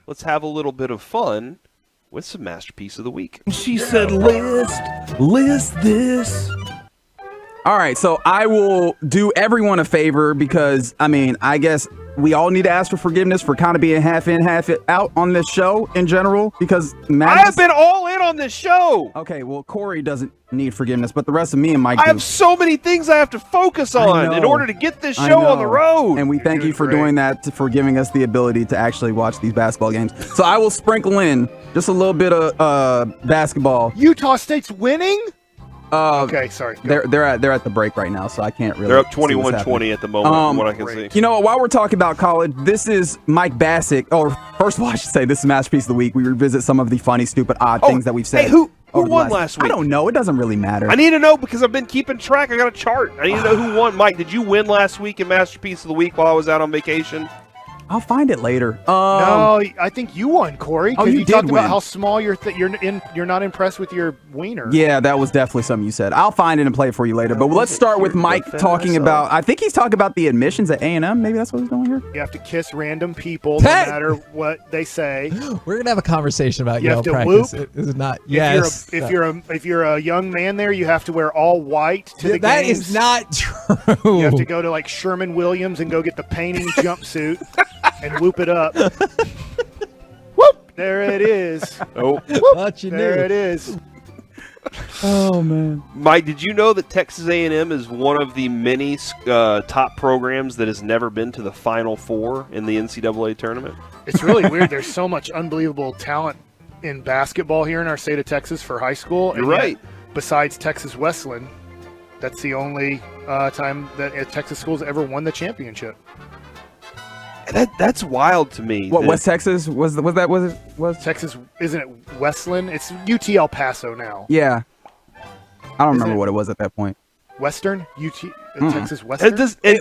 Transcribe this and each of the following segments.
let's have a little bit of fun with some Masterpiece of the Week. She said, list this. All right, so I will do everyone a favor because, I guess we all need to ask for forgiveness for kind of being half in, half out on this show in general because I have been all in on this show. Okay, well, Cory doesn't need forgiveness, but the rest of me and Mike I have so many things I have to focus on in order to get this show on the road. And we thank you for doing that, for giving us the ability to actually watch these basketball games. So I will sprinkle in just a little bit of basketball. Utah State's winning? Okay, sorry. They're at the break right now, so I can't really. They're up 21-20 at the moment, from what I can see. You know what? While we're talking about college, this is Mike Bassick. Or first of all, I should say this is Masterpiece of the Week. We revisit some of the funny, stupid, odd things that we've said. Hey, who won last week? I don't know. It doesn't really matter. I need to know because I've been keeping track. I got a chart. I need to know who won. Mike, did you win last week in Masterpiece of the Week while I was out on vacation? I'll find it later. No, I think you won, Cory. Oh, you talked did win. about how small you're not impressed with your wiener. Yeah, that was definitely something you said. I'll find it and play it for you later. But let's start with Mike talking about. I think he's talking about the admissions at A&M. Maybe that's what he's doing here. You have to kiss random people, no matter what they say. We're gonna have a conversation about you Yale have to practice. Whoop. It is not. Yes. If you're a young man there, you have to wear all white to the games. That is not true. You have to go to like Sherman Williams and go get the painting jumpsuit and whoop it up. Whoop! There it is. Oh, there it is. Oh man, Mike, did you know that Texas A&M is one of the many top programs that has never been to the Final Four in the NCAA tournament? It's really weird. There's so much unbelievable talent in basketball here in our state of Texas for high school. You're right. Besides Texas Wesleyan, that's the only time that a Texas school's ever won the championship. That's wild to me. What West Texas was Texas? Isn't it Wesleyan? It's UT El Paso now. Yeah, I don't remember what it was at that point. Western Texas Western.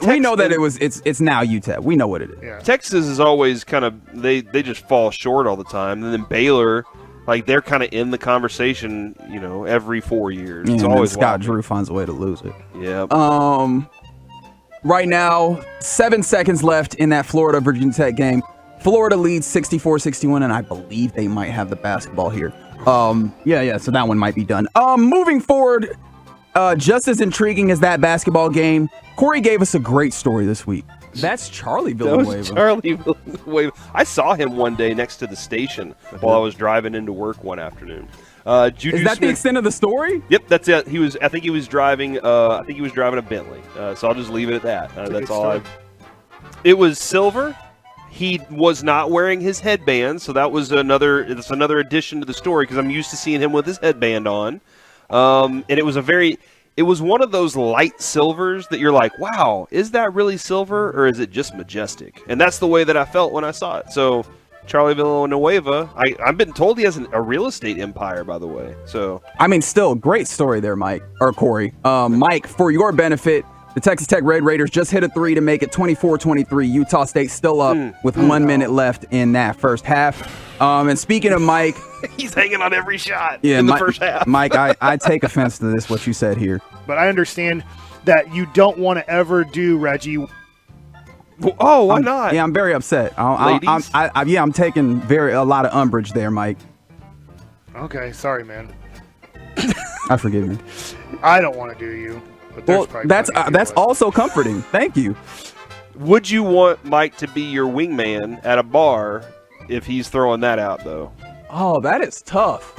We know that it's now UTEP. We know what it is. Yeah. Texas is always kind of they just fall short all the time, and then Baylor, like they're kind of in the conversation, every 4 years. Yeah, it's always Scott Drew finds a way to lose it. Yeah. Right now, 7 seconds left in that Florida-Virginia Tech game. Florida leads 64-61, and I believe they might have the basketball here. So that one might be done. Moving forward, just as intriguing as that basketball game, Cory gave us a great story this week. That's Charlie Villanueva. That was Charlie Villanueva. I saw him one day next to the station while I was driving into work one afternoon. Is that the extent of the story? Yep, that's it. I think he was driving a Bentley. So I'll just leave it at that. That's all. It was silver. He was not wearing his headband, so that was another addition to the story because I'm used to seeing him with his headband on. And it was one of those light silvers that you're like, wow, is that really silver or is it just majestic? And that's the way that I felt when I saw it. So Charlie Villanueva, I've been told he has a real estate empire, by the way. So still great story there, Mike or Cory. Mike, for your benefit, the Texas Tech Red Raiders just hit a three to make it 24-23. Utah State still up with 1 minute left in that first half. And speaking of Mike, he's hanging on every shot in the first half. Mike, I take offense to this, what you said here. But I understand that you don't want to ever do, Reggie. Oh, why not? Yeah, I'm very upset. I'm taking a lot of umbrage there, Mike. Okay, sorry, man. I forgive you. I don't want to do you. But that's also comforting. Thank you. Would you want Mike to be your wingman at a bar if he's throwing that out, though? Oh, that is tough.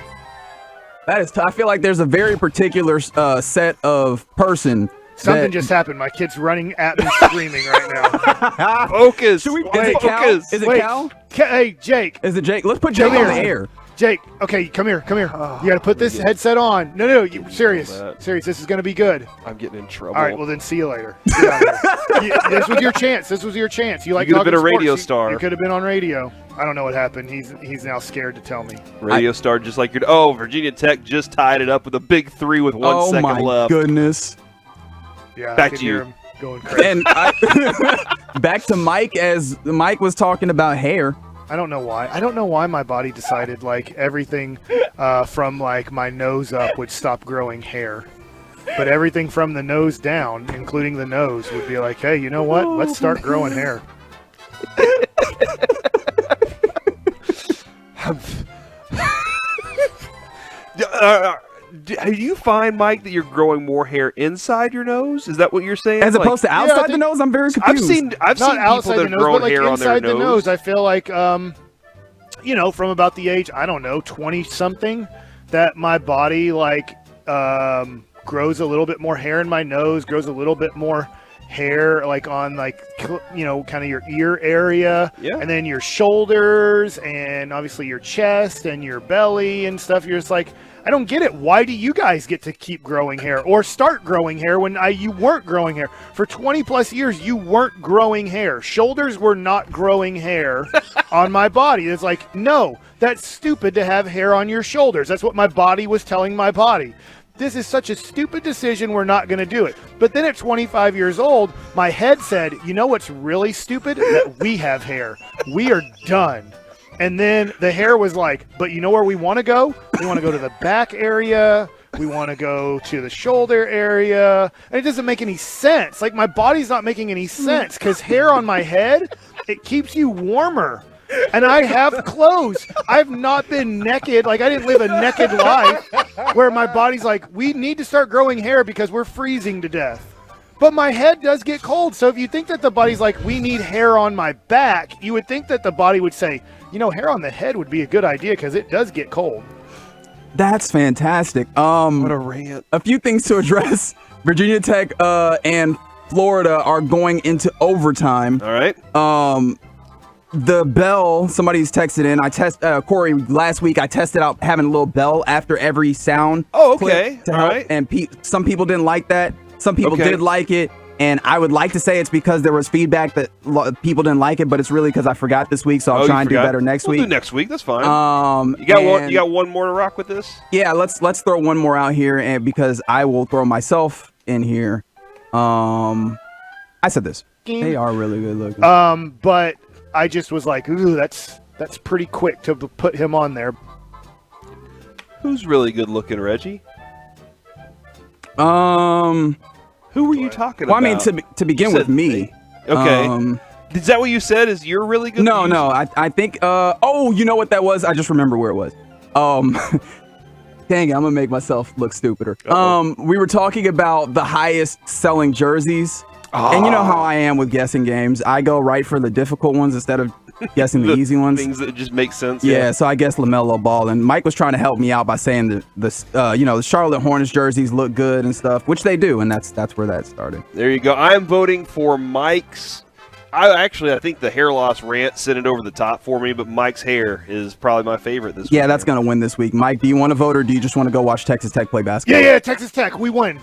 I feel like there's a very particular set of person. Something just happened. My kid's running at me screaming right now. Focus. Is it Cal? Is it Cal? Hey, Jake. Is it Jake? Let's put Jake on the air. Jake, okay, come here. You got to put this headset on. No, serious. This is going to be good. I'm getting in trouble. All right, well then, see you later. This was your chance. You could have been a radio star. You could have been on radio. I don't know what happened. He's now scared to tell me. Radio star, just like Virginia Tech just tied it up with a big three with 1 second left. Oh my goodness. Yeah, back to you. Hear him going crazy. And back to Mike, as Mike was talking about hair. I don't know why my body decided like everything from like my nose up would stop growing hair. But everything from the nose down, including the nose, would be like, hey, you know what? Let's start growing hair. Do you find, Mike, that you're growing more hair inside your nose? Is that what you're saying? As opposed to outside I the think- nose, I'm very confused. I've Not seen people outside that the have nose, grown but like hair on their inside the nose. nose. I feel like, from about the age, I don't know, 20 something, that my body grows a little bit more hair in my nose, grows a little bit more hair on kind of your ear area, and then your shoulders, and obviously your chest and your belly and stuff. You're just like, I don't get it. Why do you guys get to keep growing hair or start growing hair when you weren't growing hair? For 20 plus years, you weren't growing hair. Shoulders were not growing hair on my body. It's like, no, that's stupid to have hair on your shoulders. That's what my body was telling my body. This is such a stupid decision. We're not going to do it. But then at 25 years old, my head said, you know what's really stupid? That we have hair. We are done. And then the hair was like, but you know where we want to go? We want to go to the back area. We want to go to the shoulder area. And it doesn't make any sense. Like, my body's not making any sense because hair on my head, it keeps you warmer. And I have clothes. I've not been naked. Like, I didn't live a naked life where my body's like, we need to start growing hair because we're freezing to death. But my head does get cold. So if you think that the body's like, we need hair on my back, you would think that the body would say, hair on the head would be a good idea because it does get cold. That's fantastic. What a rant. A few things to address. Virginia Tech and Florida are going into overtime. All right. The bell, somebody's texted in. Cory, last week I tested out having a little bell after every sound. Oh, okay. clip to All help, right. And some people didn't like that. Some people Okay. did like it. And I would like to say it's because there was feedback that people didn't like it, but it's really because I forgot this week, so I'll try and do better next we'll week. do next week. That's fine. You and- got one more to rock with this? Yeah, let's throw one more out here, and because I will throw myself in here. I said this. They are really good looking. But I just was like, ooh, that's pretty quick to put him on there. Who's really good looking, Reggie? Who were you talking Well, about? I mean, to begin You with said me. Okay. Is that what you said? Is you're really good? No. I think. You know what that was? I just remember where it was. Dang it, I'm gonna make myself look stupider. We were talking about the highest selling jerseys, and you know how I am with guessing games. I go right for the difficult ones instead of guessing the easy ones. Things that just make sense. Yeah, so I guess LaMelo Ball, and Mike was trying to help me out by saying the Charlotte Hornets jerseys look good and stuff, which they do, and that's where that started. There you go. I am voting for Mike's. I think the hair loss rant sent it over the top for me, but Mike's hair is probably my favorite this week. Yeah, that's gonna win this week. Mike, do you want to vote, or do you just want to go watch Texas Tech play basketball? Yeah, Texas Tech. We win.